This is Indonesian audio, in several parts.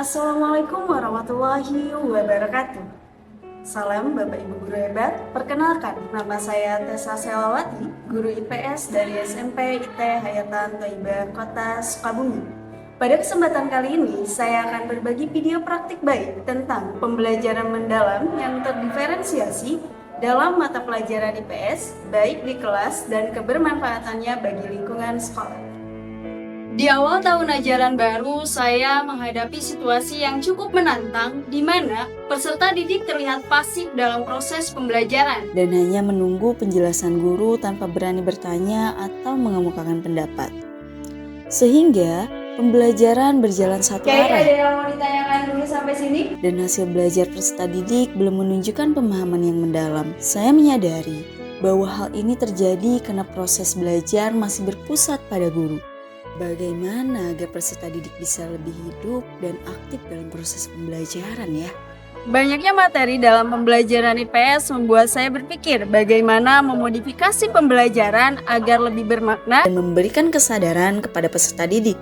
Assalamualaikum warahmatullahi wabarakatuh. Salam Bapak Ibu Guru hebat. Perkenalkan, nama saya Tessa Selawati, Guru IPS dari SMP IT Hayatan Thaibah Kota Sukabumi. Pada kesempatan kali ini, saya akan berbagi video praktik baik tentang pembelajaran mendalam yang terdiferensiasi dalam mata pelajaran IPS, baik di kelas dan kebermanfaatannya bagi lingkungan sekolah. Di awal tahun ajaran baru, saya menghadapi situasi yang cukup menantang, di mana peserta didik terlihat pasif dalam proses pembelajaran dan hanya menunggu penjelasan guru tanpa berani bertanya atau mengemukakan pendapat. Sehingga pembelajaran berjalan satu arah. Ada yang mau ditanyakan dulu sampai sini? Dan hasil belajar peserta didik belum menunjukkan pemahaman yang mendalam. Saya menyadari bahwa hal ini terjadi karena proses belajar masih berpusat pada guru. Bagaimana agar peserta didik bisa lebih hidup dan aktif dalam proses pembelajaran ya? Banyaknya materi dalam pembelajaran IPS membuat saya berpikir bagaimana memodifikasi pembelajaran agar lebih bermakna dan memberikan kesadaran kepada peserta didik.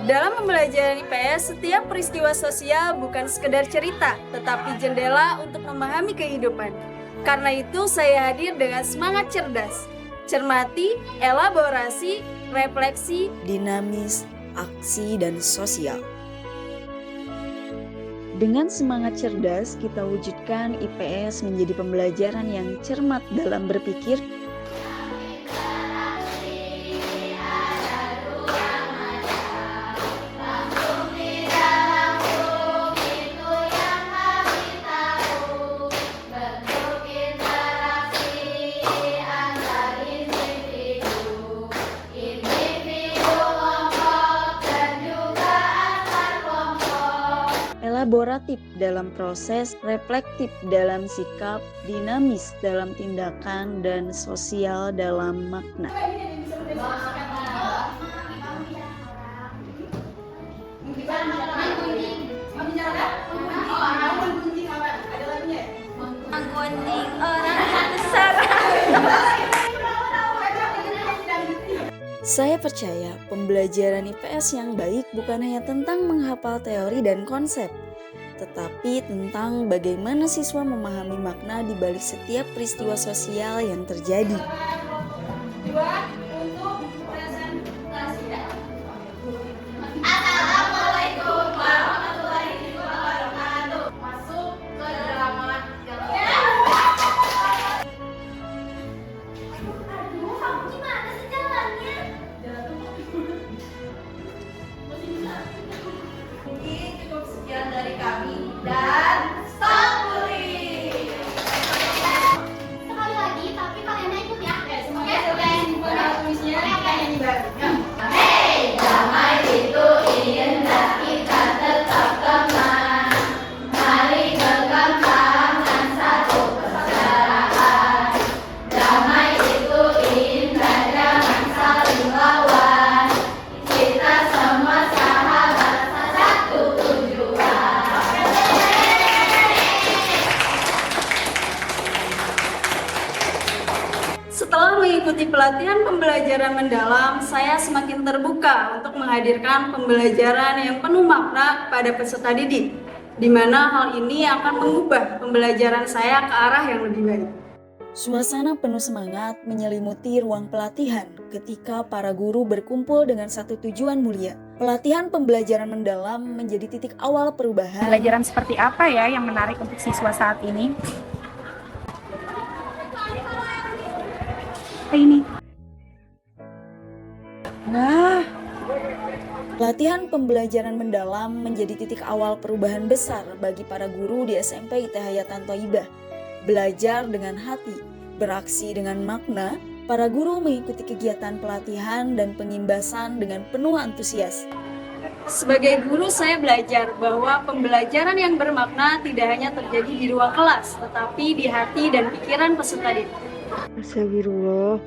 Dalam pembelajaran IPS, setiap peristiwa sosial bukan sekedar cerita, tetapi jendela untuk memahami kehidupan. Karena itu saya hadir dengan semangat cerdas, cermati, elaborasi, refleksi, dinamis, aksi, dan sosial. Dengan semangat cerdas, kita wujudkan IPS menjadi pembelajaran yang cermat dalam berpikir, elaboratif dalam proses, reflektif dalam sikap, dinamis dalam tindakan, dan sosial dalam makna. Saya percaya pembelajaran IPS yang baik bukan hanya tentang menghafal teori dan konsep, tetapi tentang bagaimana siswa memahami makna di balik setiap peristiwa sosial yang terjadi. Assalamualaikum warahmatullahi wabarakatuh. Masuk ke drama Aduh, kamu gimana sih jalannya? Mungkin cukup sekian dari kami dan stop bullying. Sekali lagi, tapi kalian ikut ya. Oke, sudah tulisnya kita nyanyi bareng. Hey, damai itu indah, kita tetap teman. Mari genggam tangan satu persaudaraan. Damai itu indah, jangan saling lawan. Kita semua sahabat, satu tujuan. Setelah mengikuti pelatihan pembelajaran mendalam, saya semakin terbuka untuk menghadirkan pembelajaran yang penuh makna pada peserta didik, di mana hal ini akan mengubah pembelajaran saya ke arah yang lebih baik. Suasana penuh semangat menyelimuti ruang pelatihan ketika para guru berkumpul dengan satu tujuan mulia. Pelatihan pembelajaran mendalam menjadi titik awal perubahan. Pembelajaran seperti apa ya yang menarik untuk siswa saat ini? Ini. Nah, pelatihan pembelajaran mendalam menjadi titik awal perubahan besar bagi para guru di SMP IT Hayatan Thaibah. Belajar dengan hati, beraksi dengan makna, para guru mengikuti kegiatan pelatihan dan pengimbasan dengan penuh antusias. Sebagai guru, saya belajar bahwa pembelajaran yang bermakna tidak hanya terjadi di ruang kelas, tetapi di hati dan pikiran peserta didik. Astagfirullah.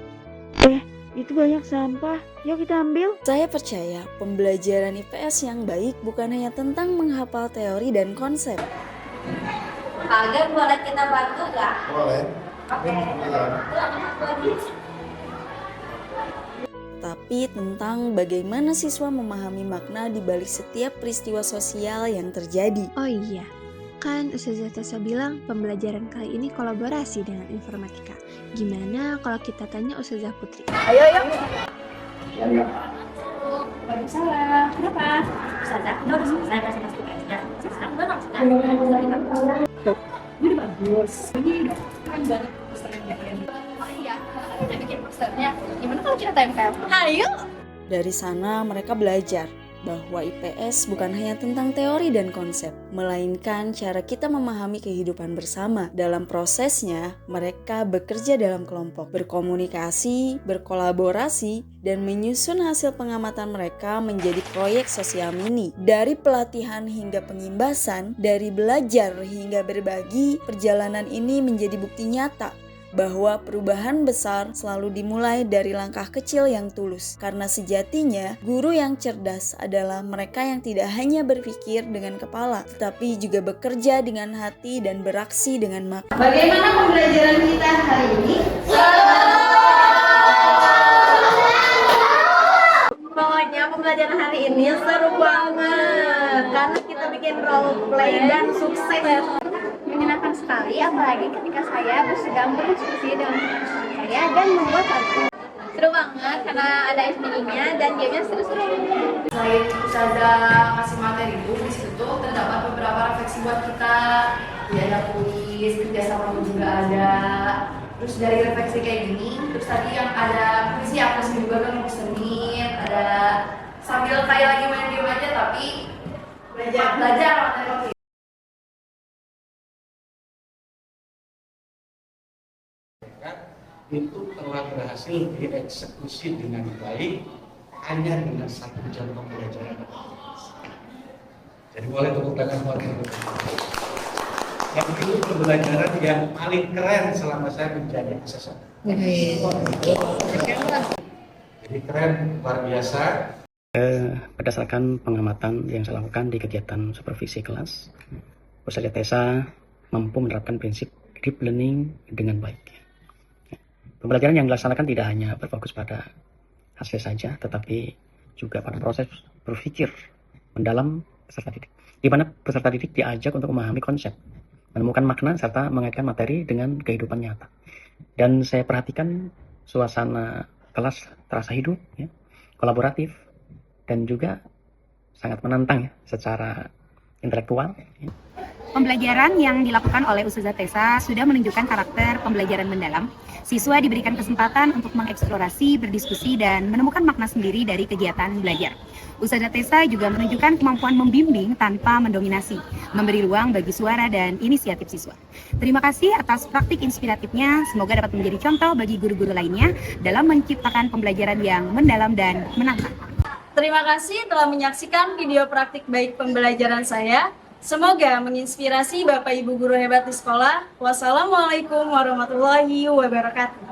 Itu banyak sampah. Yuk kita ambil. Saya percaya pembelajaran IPS yang baik bukan hanya tentang menghafal teori dan konsep. Kalian boleh kita bantu nggak? Boleh. Oke. tetapi tentang bagaimana siswa memahami makna di balik setiap peristiwa sosial yang terjadi. Oh iya, kan Ustazah Tessa bilang pembelajaran kali ini kolaborasi dengan informatika. Gimana kalau kita tanya Ustazah Putri? Waalaikumsalam. Kenapa? Ustazah, udah selesai presentasi UPS-nya. Sekarang udah langsung Udah bagus. Ini udah keren banget posternya. Oh iya, kita bikin posternya. Gimana kalau kita TMK? Ayo! Dari sana mereka belajar bahwa IPS bukan hanya tentang teori dan konsep, melainkan cara kita memahami kehidupan bersama. Dalam prosesnya, mereka bekerja dalam kelompok, berkomunikasi, berkolaborasi, dan menyusun hasil pengamatan mereka menjadi proyek sosial mini. Dari pelatihan hingga pengimbasan, dari belajar hingga berbagi, perjalanan ini menjadi bukti nyata bahwa perubahan besar selalu dimulai dari langkah kecil yang tulus. Karena sejatinya, guru yang cerdas adalah mereka yang tidak hanya berpikir dengan kepala, tetapi juga bekerja dengan hati dan beraksi dengan makna. Bagaimana pembelajaran kita hari ini? Pokoknya pembelajaran hari ini seru banget karena kita bikin role play dan sukses. Menyenangkan sekali, apalagi ketika saya bersedang berdiskusi dengan teman saya dan membuat lagu. Seru banget karena ada SMI-nya dan gamenya seru-seru. Selain Ustazah ngasih materi itu, di situ tuh terdapat beberapa refleksi buat kita. Ya, ada kuis, kerjasama juga ada. Terus dari refleksi kayak gini, terus tadi yang ada puisi aku juga kan pesenin, ada sambil kayak lagi main game aja tapi belajar materi. Itu telah berhasil dieksekusi dengan baik hanya dengan 1 jam pembelajaran. Jadi boleh tepuk tangan buat teman-teman. Yang itu pembelajaran yang paling keren selama saya menjadi asesor. Jadi keren, luar biasa. Berdasarkan pengamatan yang saya lakukan di kegiatan supervisi kelas, Ustazah Tessa mampu menerapkan prinsip deep learning dengan baik. Pembelajaran yang dilaksanakan tidak hanya berfokus pada hasil saja, tetapi juga pada proses berpikir mendalam peserta didik, di mana peserta didik diajak untuk memahami konsep, menemukan makna, serta mengaitkan materi dengan kehidupan nyata. Dan saya perhatikan suasana kelas terasa hidup, ya, kolaboratif, dan juga sangat menantang ya, secara intelektual. Ya. Pembelajaran yang dilakukan oleh Ustazah Tessa sudah menunjukkan karakter pembelajaran mendalam. Siswa diberikan kesempatan untuk mengeksplorasi, berdiskusi, dan menemukan makna sendiri dari kegiatan belajar. Ustazah Tessa juga menunjukkan kemampuan membimbing tanpa mendominasi, memberi ruang bagi suara dan inisiatif siswa. Terima kasih atas praktik inspiratifnya, semoga dapat menjadi contoh bagi guru-guru lainnya dalam menciptakan pembelajaran yang mendalam dan menantang. Terima kasih telah menyaksikan video praktik baik pembelajaran saya. Semoga menginspirasi Bapak Ibu guru hebat di sekolah. Wassalamualaikum warahmatullahi wabarakatuh.